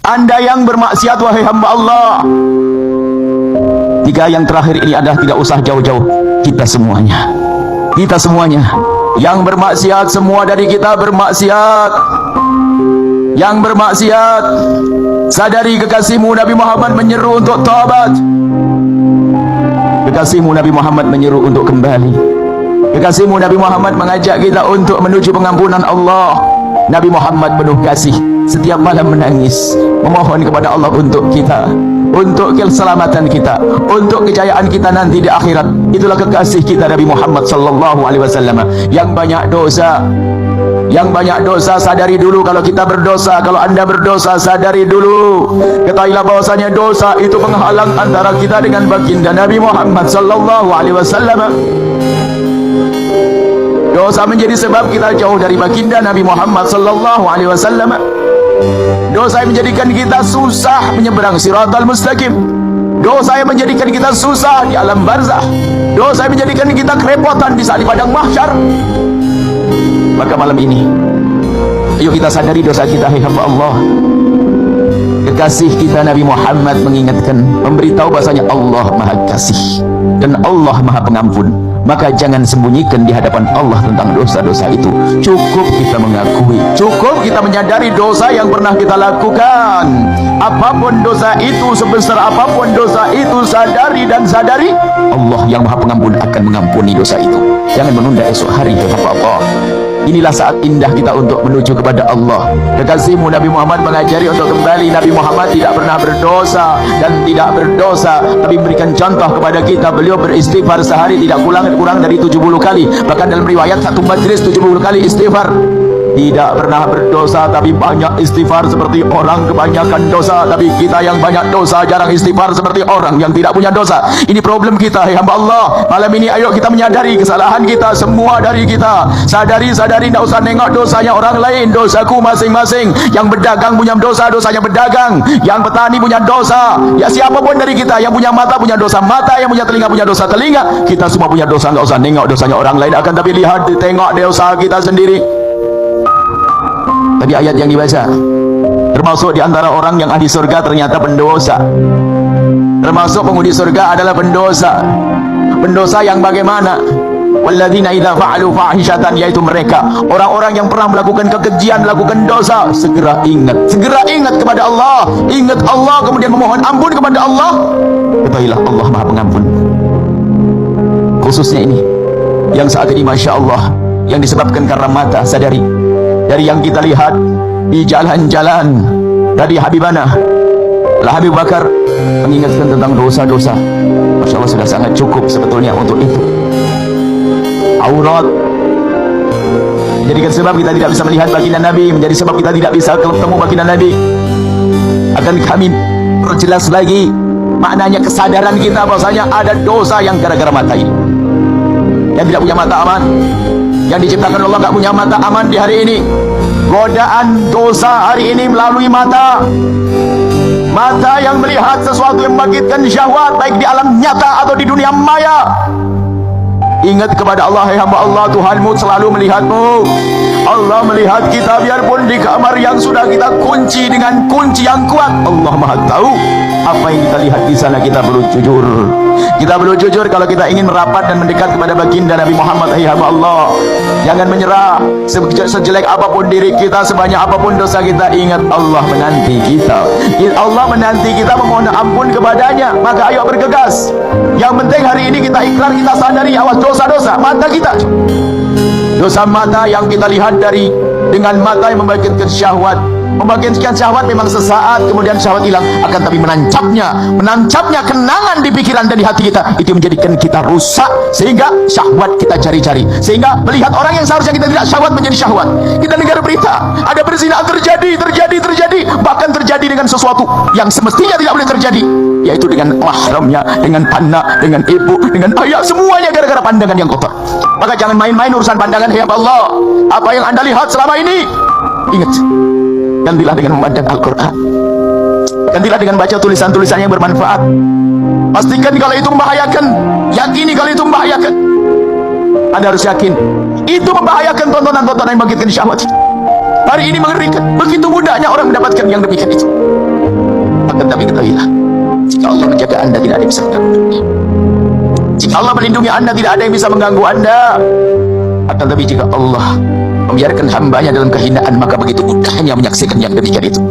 Anda yang bermaksiat wahai hamba Allah. Tiga yang terakhir ini adalah tidak usah jauh-jauh, kita semuanya. Kita semuanya yang bermaksiat, semua dari kita bermaksiat. Yang bermaksiat, sadari kekasihmu Nabi Muhammad menyeru untuk taubat. Kekasihmu Nabi Muhammad menyeru untuk kembali. Kekasihmu Nabi Muhammad mengajak kita untuk menuju pengampunan Allah. Nabi Muhammad penuh kasih, setiap malam menangis, memohon kepada Allah untuk kita, untuk keselamatan kita, untuk kejayaan kita nanti di akhirat. Itulah kekasih kita Nabi Muhammad sallallahu alaihi wasallam. Yang banyak dosa, yang banyak dosa, sadari dulu kalau kita berdosa. Kalau anda berdosa, sadari dulu. Ketahuilah bahwasanya dosa itu penghalang antara kita dengan baginda Nabi Muhammad sallallahu alaihi wasallam. Dosa menjadi sebab kita jauh dari baginda Nabi Muhammad sallallahu alaihi wasallam. Dosa yang menjadikan kita susah menyeberang siratal mustaqim. Dosa yang menjadikan kita susah di alam barzah. Dosa yang menjadikan kita kerepotan di saat di padang mahsyar. Maka malam ini, ayo kita sadari dosa kita, hai hamba Allah. Kekasih kita Nabi Muhammad mengingatkan, memberitahu bahasanya Allah Maha Kasih dan Allah Maha Pengampun. Maka jangan sembunyikan di hadapan Allah tentang dosa-dosa itu. Cukup kita mengakui, cukup kita menyadari dosa yang pernah kita lakukan. Apapun dosa itu, sebesar apapun dosa itu, sadari dan sadari Allah yang Maha Pengampun akan mengampuni dosa itu. Jangan menunda esok hari, ya Allah. Inilah saat indah kita untuk menuju kepada Allah. Kekasihmu Nabi Muhammad mengajari untuk kembali. Nabi Muhammad tidak pernah berdosa dan tidak berdosa, tapi memberikan contoh kepada kita. Beliau beristighfar sehari tidak kurang dari 70 kali. Bahkan dalam riwayat satu majlis 70 kali istighfar. Tidak pernah berdosa tapi banyak istighfar seperti orang kebanyakan dosa. Tapi kita yang banyak dosa jarang istighfar seperti orang yang tidak punya dosa. Ini problem kita, ya hamba Allah. Malam ini ayo kita menyadari kesalahan kita, semua dari kita. Sadari, tidak usah nengok dosanya orang lain, dosaku masing-masing. Yang berdagang punya dosa, dosanya berdagang. Yang petani punya dosa. Ya siapapun dari kita, yang punya mata punya dosa mata, yang punya telinga punya dosa telinga. Kita semua punya dosa, nggak usah nengok dosanya orang lain, akan tapi lihat, tengok dosa kita sendiri. Tadi ayat yang dibaca, termasuk di antara orang yang ahli surga ternyata pendosa. Termasuk penghuni surga adalah pendosa. Pendosa yang bagaimana? Walladzina idza fa'alu fahishatan, yaitu mereka orang-orang yang pernah melakukan kekejian, melakukan dosa, segera ingat kepada Allah, ingat Allah, kemudian memohon ampun kepada Allah. Ketahuilah Allah Maha Pengampun. Khususnya ini yang saat ini Masya Allah, yang disebabkan karena mata. Sadari dari yang kita lihat di jalan-jalan, dari Habibana Habib Bakar mengingatkan tentang dosa-dosa. Masya Allah, sudah sangat cukup sebetulnya untuk itu. Aurat menjadikan sebab kita tidak bisa melihat baginda Nabi, menjadi sebab kita tidak bisa ketemu baginda Nabi. Akan kami perjelas lagi maknanya kesadaran kita bahwasanya ada dosa yang gara-gara mata ini. Yang tidak punya mata aman, yang diciptakan Allah nggak punya mata aman di hari ini. Godaan dosa hari ini melalui mata. Mata yang melihat sesuatu yang membangkitkan syahwat, baik di alam nyata atau di dunia maya. Ingat kepada Allah, hai hamba Allah, Tuhanmu selalu melihatmu. Allah melihat kita biarpun di kamar yang sudah kita kunci dengan kunci yang kuat. Allah Maha tahu apa yang kita lihat di sana. Kita perlu jujur. Kita perlu jujur kalau kita ingin merapat dan mendekat kepada baginda Nabi Muhammad, hai hamba Allah. Jangan menyerah. Sejelek apapun diri kita, sebanyak apapun dosa kita, ingat Allah menanti kita. Allah menanti kita memohon ampun kepadanya. Maka ayo bergegas. Yang penting hari ini kita ikrar, kita sadari awas dosa-dosa mata kita. Dosa mata yang kita lihat dengan mata yang membangkitkan syahwat. Membangkitkan syahwat memang sesaat, kemudian syahwat hilang. Akan tapi menancapnya kenangan di pikiran dan di hati kita, itu menjadikan kita rusak, sehingga syahwat kita cari-cari, sehingga melihat orang yang seharusnya kita tidak syahwat menjadi syahwat. Kita dengar berita ada perzinahan terjadi, bahkan terjadi dengan sesuatu yang semestinya tidak boleh terjadi, yaitu dengan mahramnya, dengan anak, dengan ibu, dengan ayah, semuanya gara-gara pandangan yang kotor. Maka jangan main-main urusan pandangan, ya Allah. Apa yang anda lihat selama ini, ingat, gantilah dengan memandang Al-Quran, gantilah dengan baca tulisan-tulisan yang bermanfaat. Pastikan kalau itu membahayakan, yakini kalau itu membahayakan. Anda harus yakin itu membahayakan. Tontonan-tontonan yang membangkitkan syahwat. Hari ini mengerikan, begitu mudahnya orang mendapatkan yang demikian itu. ketahuilah, jika Allah menjaga Anda, tidak ada yang bisa mengganggu. Jika Allah melindungi Anda, tidak ada yang bisa mengganggu Anda. Akan tapi jika Allah membiarkan hambanya dalam kehinaan, maka begitu mudahnya menyaksikan yang demikian itu.